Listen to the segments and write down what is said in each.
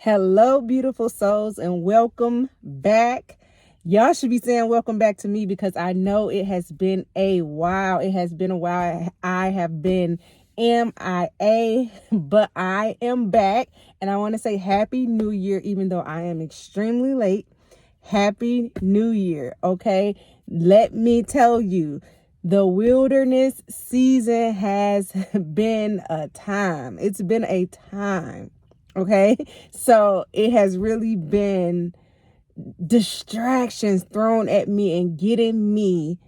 Hello, beautiful souls, and welcome back. Y'all should be saying welcome back to me because I know it has been a while. It has been a while. I have been MIA, but I am back. And I want to say Happy New Year, even though I am extremely late. Happy New Year, okay? Let me tell you, the wilderness season has been a time. It's been a time. Okay, so it has really been distractions thrown at me and getting me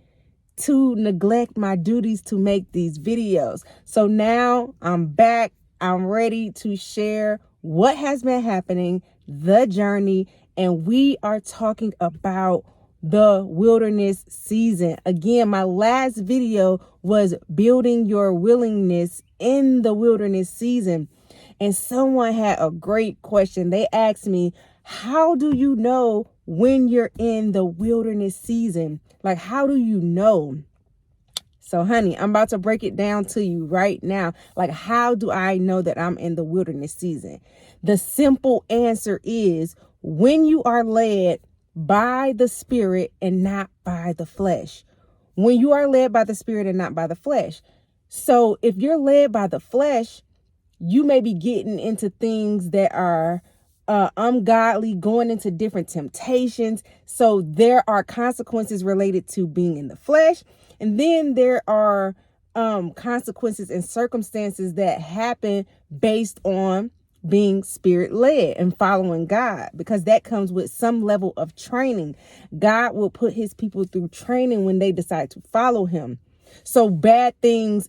to neglect my duties to make these videos. So now I'm back. I'm ready to share what has been happening, the journey, and we are talking about the wilderness season. Again, my last video was building your willingness in the wilderness season. And someone had a great question. They asked me, how do you know when you're in the wilderness season? Like, how do you know? So, honey, I'm about to break it down to you right now. Like, how do I know that I'm in the wilderness season? The simple answer is when you are led by the Spirit and not by the flesh. When you are led by the Spirit and not by the flesh. So if you're led by the flesh, you may be getting into things that are ungodly, going into different temptations. So there are consequences related to being in the flesh. And then there are consequences and circumstances that happen based on being spirit led and following God, because that comes with some level of training. God will put his people through training when they decide to follow him. So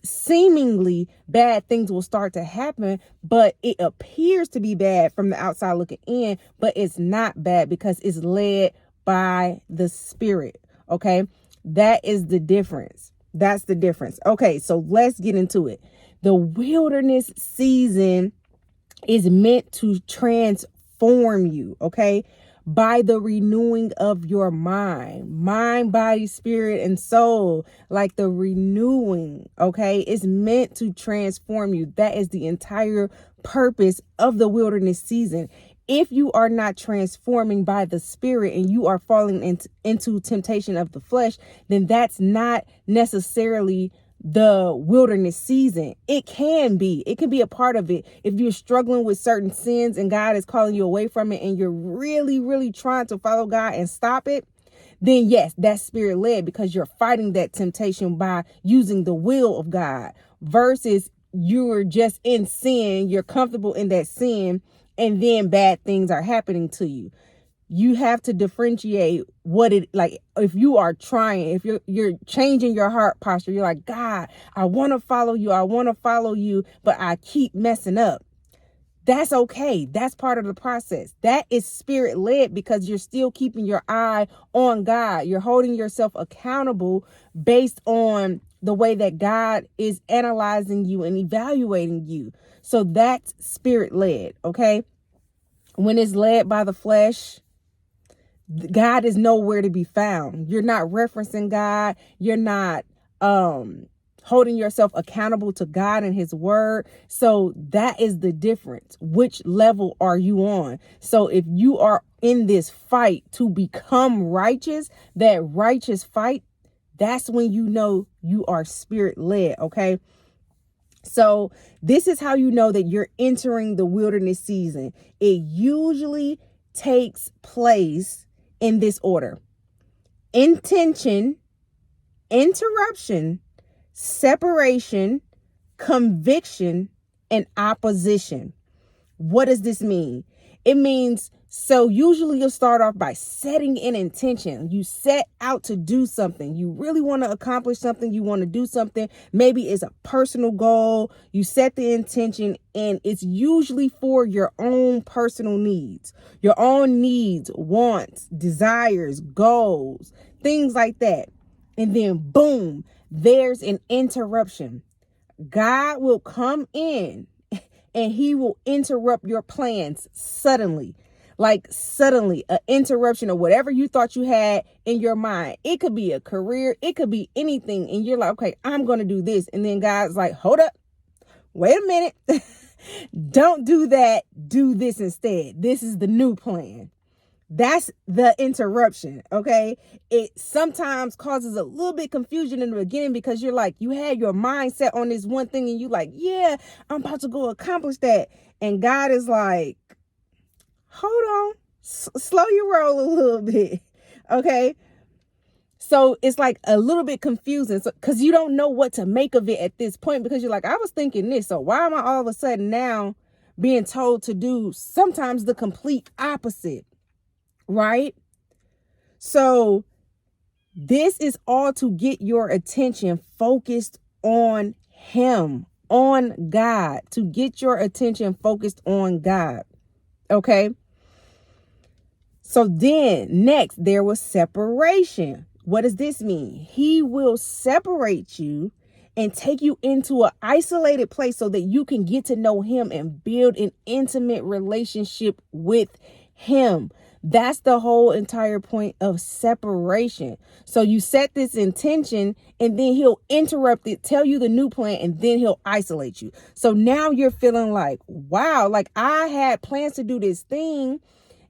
seemingly bad things will start to happen, but it appears to be bad from the outside looking in, but it's not bad because it's led by the Spirit. Okay. That is the difference. That's the difference. Okay. So let's get into it. The wilderness season is meant to transform you. Okay. By the renewing of your mind, body, spirit, and soul, like the renewing, okay, is meant to transform you. That is the entire purpose of the wilderness season. If you are not transforming by the Spirit and you are falling into temptation of the flesh, then that's not necessarily the wilderness season. It can be a part of it. If you're struggling with certain sins and God is calling you away from it and you're really, really trying to follow God and stop it, then yes, that's spirit led because you're fighting that temptation by using the will of God versus you're just in sin. You're comfortable in that sin and then bad things are happening to you. You have to differentiate what it like. If you are trying, if you're changing your heart posture, you're like, God, I want to follow you, but I keep messing up. That's okay. That's part of the process. That is spirit led because you're still keeping your eye on God. You're holding yourself accountable based on the way that God is analyzing you and evaluating you. So that's spirit led. Okay. When it's led by the flesh, God is nowhere to be found. You're not referencing God. You're not holding yourself accountable to God and his word. So that is the difference. Which level are you on? So if you are in this fight to become righteous, that righteous fight, that's when you know you are spirit led. Okay. So this is how you know that you're entering the wilderness season. It usually takes place in this order: intention, interruption, separation, conviction, and opposition. What does this mean? It means, so usually you'll start off by setting an intention. You set out to do something. You really want to accomplish something. You want to do something. Maybe it's a personal goal. You set the intention and it's usually for your own personal needs, your own needs, wants, desires, goals, things like that. And then boom, there's an interruption. God will come in and he will interrupt your plans suddenly. Like suddenly, an interruption of whatever you thought you had in your mind. It could be a career. It could be anything. And you're like, okay, I'm going to do this. And then God's like, hold up. Wait a minute. Don't do that. Do this instead. This is the new plan. That's the interruption, okay? It sometimes causes a little bit confusion in the beginning because you're like, you had your mindset on this one thing and you like, yeah, I'm about to go accomplish that. And God is like, hold on, slow your roll a little bit, okay? So it's like a little bit confusing because you don't know what to make of it at this point because you're like, I was thinking this. So why am I all of a sudden now being told to do sometimes the complete opposite? Right? So this is all to get your attention focused on him, on God, to get your attention focused on God. Okay. So then next there was separation. What does this mean? He will separate you and take you into an isolated place so that you can get to know him and build an intimate relationship with him. That's the whole entire point of separation. So you set this intention and then he'll interrupt it, tell you the new plan, and then he'll isolate you. So now you're feeling like, wow, like I had plans to do this thing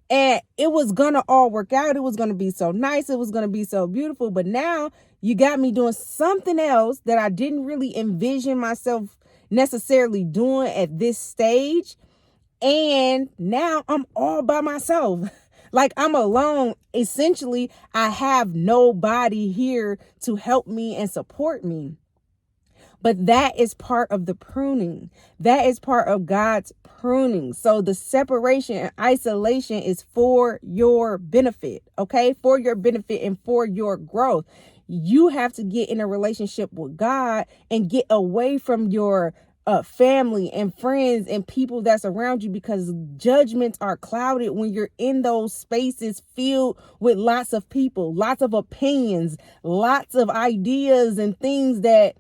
and it was going to all work out. It was going to be so nice. It was going to be so beautiful. But now you got me doing something else that I didn't really envision myself necessarily doing at this stage. And now I'm all by myself. Like I'm alone. Essentially, I have nobody here to help me and support me. But that is part of the pruning. That is part of God's pruning. So the separation and isolation is for your benefit, okay? For your benefit and for your growth. You have to get in a relationship with God and get away from your family and friends and people that's around you because judgments are clouded when you're in those spaces filled with lots of people, lots of opinions, lots of ideas and things that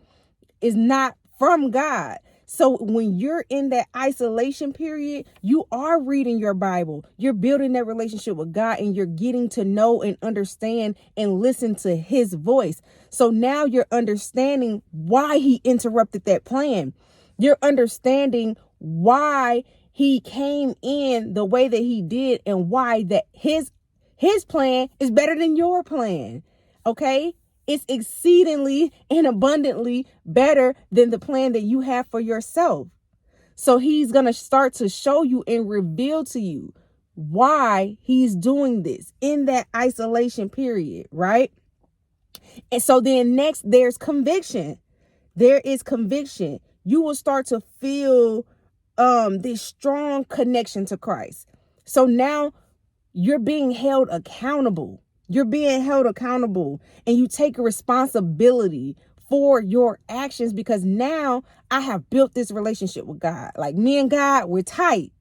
is not from God. So when you're in that isolation period, you are reading your Bible, you're building that relationship with God, and you're getting to know and understand and listen to his voice. So now you're understanding why he interrupted that plan. You're understanding why he came in the way that he did and why that his plan is better than your plan. Okay? It's exceedingly and abundantly better than the plan that you have for yourself. So he's going to start to show you and reveal to you why he's doing this in that isolation period, right? And so then next, there's conviction. There is conviction. You will start to feel this strong connection to Christ. So now you're being held accountable. You're being held accountable and you take a responsibility for your actions because now I have built this relationship with God. Like me and God, we're tight.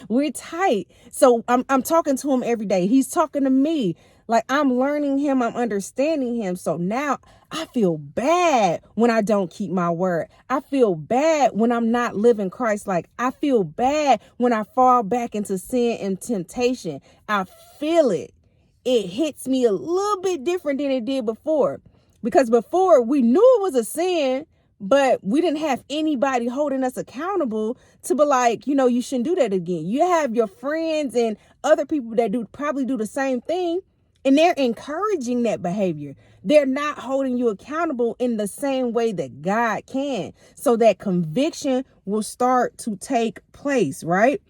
We're tight. So I'm talking to him every day. He's talking to me. Like I'm learning him. I'm understanding him. So now I feel bad when I don't keep my word. I feel bad when I'm not living Christ. Like I feel bad when I fall back into sin and temptation. I feel it. It hits me a little bit different than it did before. Because before we knew it was a sin, but we didn't have anybody holding us accountable to be like, you shouldn't do that again. You have your friends and other people that probably do the same thing. And they're encouraging that behavior. They're not holding you accountable in the same way that God can. So that conviction will start to take place, right?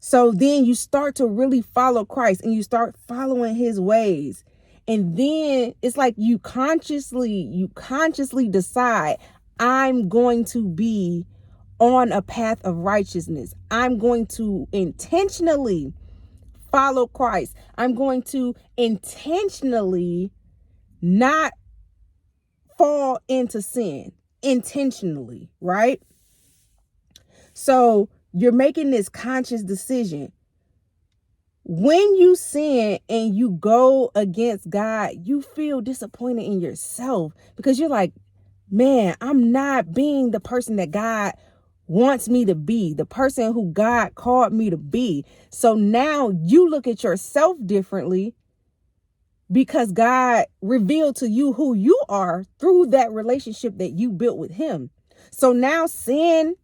So then you start to really follow Christ and you start following his ways. And then it's like you consciously decide, I'm going to be on a path of righteousness. I'm going to intentionally follow Christ. I'm going to intentionally not fall into sin. Intentionally, right? So you're making this conscious decision. When you sin and you go against God, you feel disappointed in yourself because you're like, man, I'm not being the person that God wants me to be, the person who God called me to be. So now you look at yourself differently because God revealed to you who you are through that relationship that you built with him. So now sin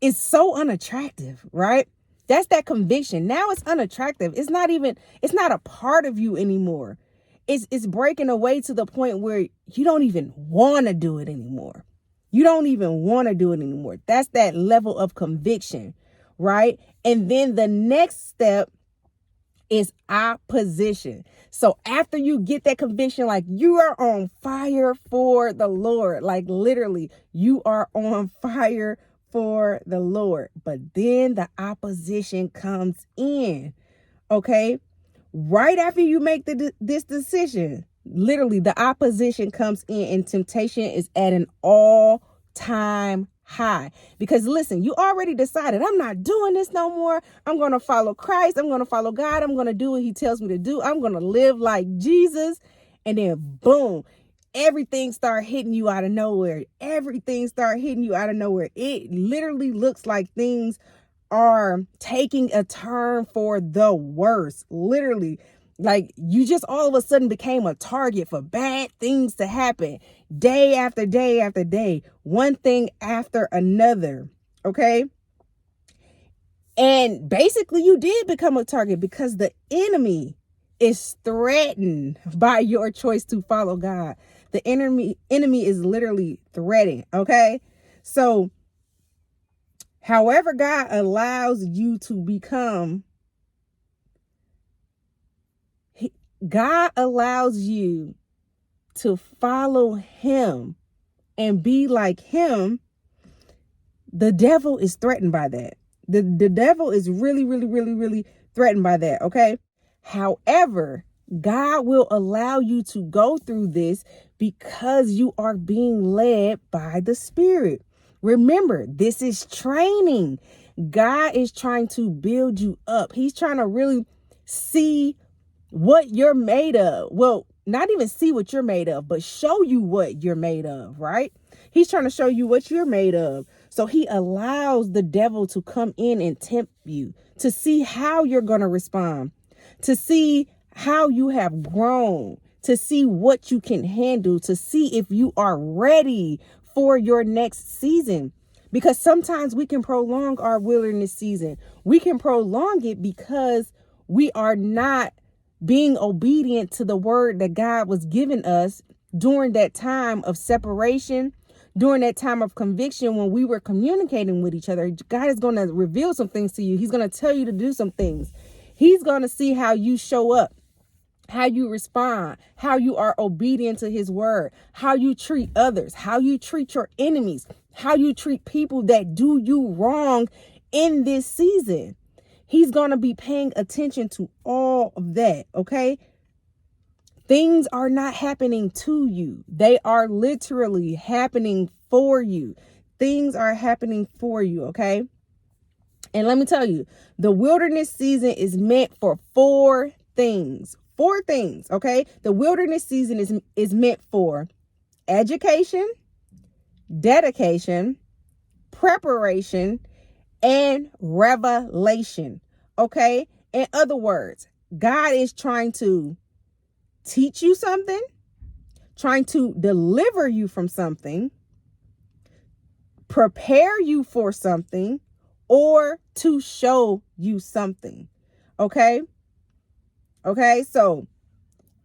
is so unattractive, right? That's that conviction. Now it's unattractive. It's not a part of you anymore. It's breaking away to the point where you don't even want to do it anymore. You don't even want to do it anymore. That's that level of conviction, right? And then the next step is opposition. So after you get that conviction, like you are on fire for the Lord, like literally you are on fire for the Lord. But then the opposition comes in, okay? Right after you make this decision, literally the opposition comes in and temptation is at an all-time high. Because listen, you already decided, I'm not doing this no more. I'm going to follow Christ. I'm going to follow God. I'm going to do what he tells me to do. I'm going to live like Jesus. And then boom, everything start hitting you out of nowhere. Everything start hitting you out of nowhere. It literally looks like things are taking a turn for the worse. Literally, like you just all of a sudden became a target for bad things to happen day after day after day, one thing after another. Okay. And basically you did become a target because the enemy is threatened by your choice to follow God. The enemy is literally threatened. Okay. So however God allows you to become, God allows you to follow him and be like him. The devil is threatened by that. The devil is really, really, really, really threatened by that. Okay. However, God will allow you to go through this because you are being led by the Spirit. Remember, this is training. God is trying to build you up. He's trying to really see what you're made of. Well, not even see what you're made of, but show you what you're made of, right? He's trying to show you what you're made of. So he allows the devil to come in and tempt you to see how you're going to respond, to see how you have grown, to see what you can handle, to see if you are ready for your next season. Because sometimes we can prolong our wilderness season. We can prolong it because we are not being obedient to the word that God was giving us during that time of separation, during that time of conviction when we were communicating with each other. God is going to reveal some things to you. He's going to tell you to do some things. He's going to see how you show up, how you respond, how you are obedient to his word, how you treat others, how you treat your enemies, how you treat people that do you wrong in this season. He's going to be paying attention to all of that, okay? Things are not happening to you. They are literally happening for you. Things are happening for you, okay? And let me tell you, the wilderness season is meant for four things. Four things, okay? The wilderness season is meant for education, dedication, preparation, and revelation. Okay. In other words, God is trying to teach you something, trying to deliver you from something, prepare you for something, or to show you something. Okay. Okay. So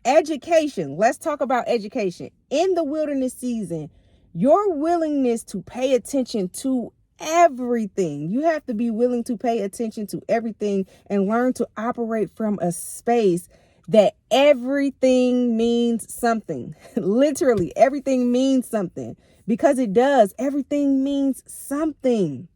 education. Let's talk about education. In the wilderness season, your willingness to pay attention to everything. You have to be willing to pay attention to everything and learn to operate from a space that everything means something. Literally, everything means something because it does. Everything means something.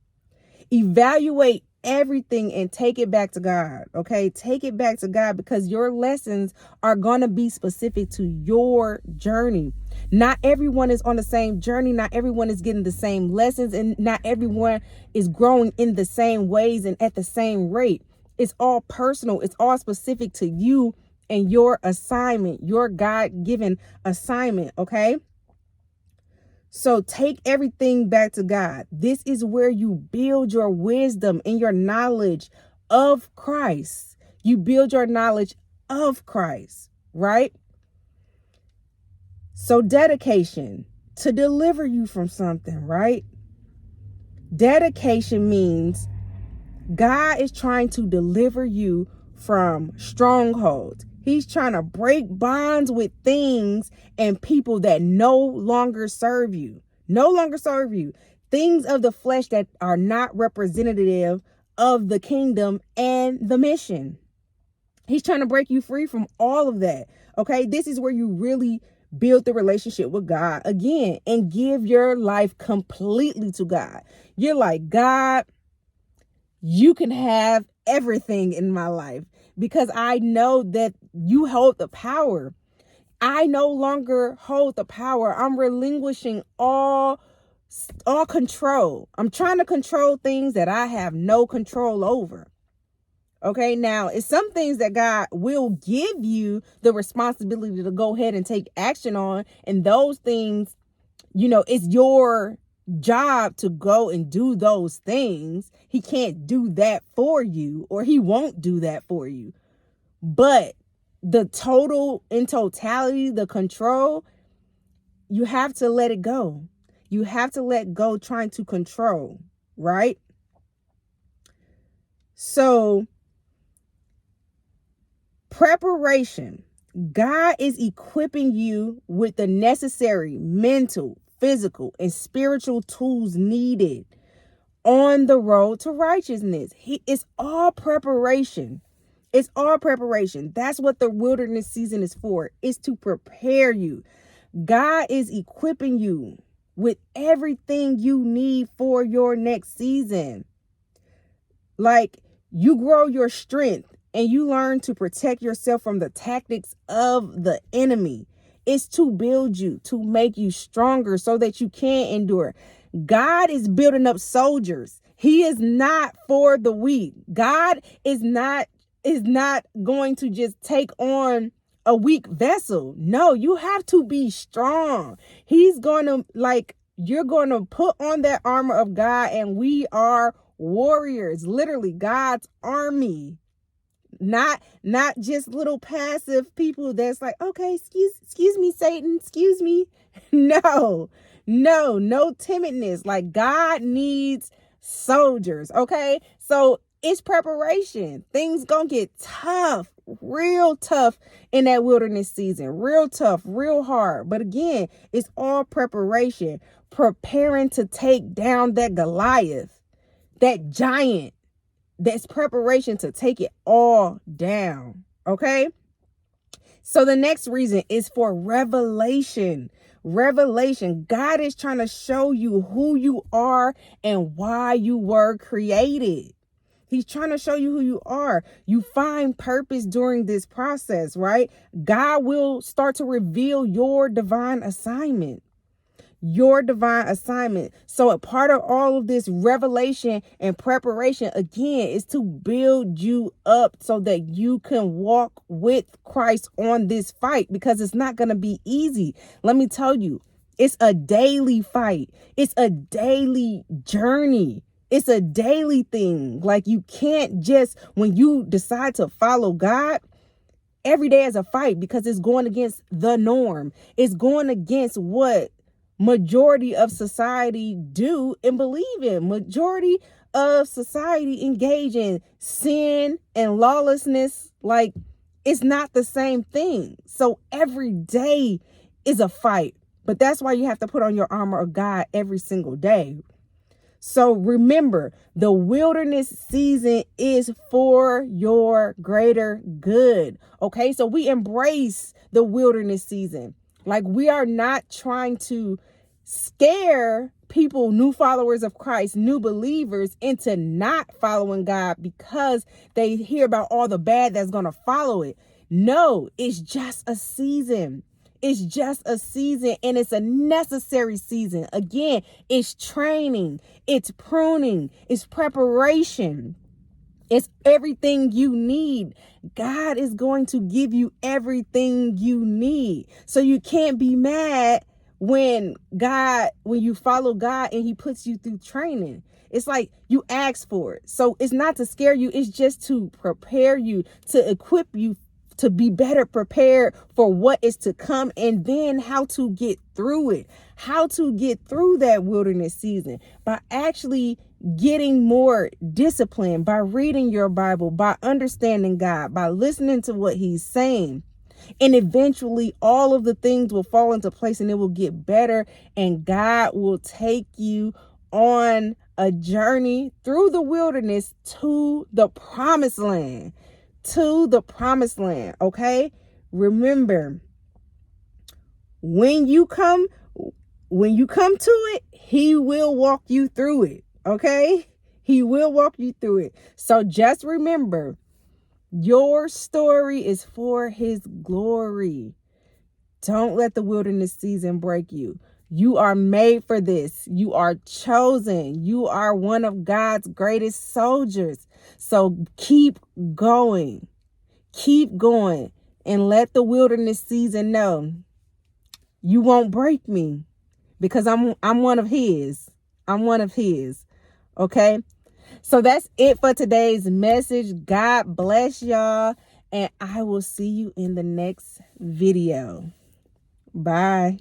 Evaluate everything and take it back to God. Okay, take it back to God because your lessons are going to be specific to your journey. Not everyone is on the same journey. Not everyone is getting the same lessons, and not everyone is growing in the same ways and at the same rate. It's all personal. It's all specific to you and your assignment, your God-given assignment. Okay. So take everything back to God. This is where you build your wisdom and your knowledge of Christ. You build your knowledge of Christ, right? So dedication to deliver you from something, right? Dedication means God is trying to deliver you from strongholds. He's trying to break bonds with things and people that no longer serve you. No longer serve you. Things of the flesh that are not representative of the kingdom and the mission. He's trying to break you free from all of that. Okay, this is where you really build the relationship with God again and give your life completely to God. You're like, God, you can have everything in my life because I know that you hold the power. I no longer hold the power. I'm relinquishing all control. I'm trying to control things that I have no control over. Okay, now it's some things that God will give you the responsibility to go ahead and take action on. And those things, it's your job to go and do those things. He can't do that for you, or he won't do that for you. But in totality, the control, you have to let it go. You have to let go trying to control, right? So, preparation. God is equipping you with the necessary mental, physical, and spiritual tools needed on the road to righteousness. It's all preparation. It's all preparation. That's what the wilderness season is for. It's to prepare you. God is equipping you with everything you need for your next season. Like, you grow your strength and you learn to protect yourself from the tactics of the enemy. It's to build you, to make you stronger so that you can endure. God is building up soldiers. He is not for the weak. God is not going to just take on a weak vessel. No, you have to be strong. He's going to, you're going to put on that armor of God, and we are warriors, literally God's army. Not just little passive people that's like, okay, excuse me, Satan, excuse me. No timidness. Like, God needs soldiers. Okay, so it's preparation. Things gonna get tough, real tough in that wilderness season. Real tough, real hard. But again, it's all preparation, preparing to take down that Goliath, that giant. That's preparation to take it all down. Okay. So the next reason is for revelation. Revelation. God is trying to show you who you are and why you were created. He's trying to show you who you are. You find purpose during this process, right? God will start to reveal your divine assignment. Your divine assignment. So a part of all of this revelation and preparation, again, is to build you up so that you can walk with Christ on this fight, because it's not going to be easy. Let me tell you, it's a daily fight. It's a daily journey. It's a daily thing. Like, you can't just, when you decide to follow God, every day is a fight, because it's going against the norm. It's going against what majority of society do and believe in. Majority of society engage in sin and lawlessness. Like, it's not the same thing. So every day is a fight. But that's why you have to put on your armor of God every single day. So remember, the wilderness season is for your greater good. Okay, so we embrace the wilderness season. Like, we are not trying to scare people, new followers of Christ, new believers, into not following God because they hear about all the bad that's going to follow it. No, it's just a season. It's just a season, and it's a necessary season. Again, it's training, it's pruning, it's preparation. It's everything you need. God is going to give you everything you need. So you can't be mad when you follow God and he puts you through training. It's like you ask for it. So it's not to scare you. It's just to prepare you, to equip you to be better prepared for what is to come, and then how to get through it, how to get through that wilderness season by actually getting more discipline, by reading your Bible, by understanding God, by listening to what he's saying. And eventually all of the things will fall into place and it will get better, and God will take you on a journey through the wilderness to the promised land. Okay? Remember, when you come to it, he will walk you through it. Okay? He will walk you through it. So just remember, your story is for his glory. Don't let the wilderness season break you. You are made for this. You are chosen. You are one of God's greatest soldiers. So keep going. Keep going. And let the wilderness season know you won't break me, because I'm one of his. I'm one of his. Okay? So that's it for today's message. God bless y'all. And I will see you in the next video. Bye.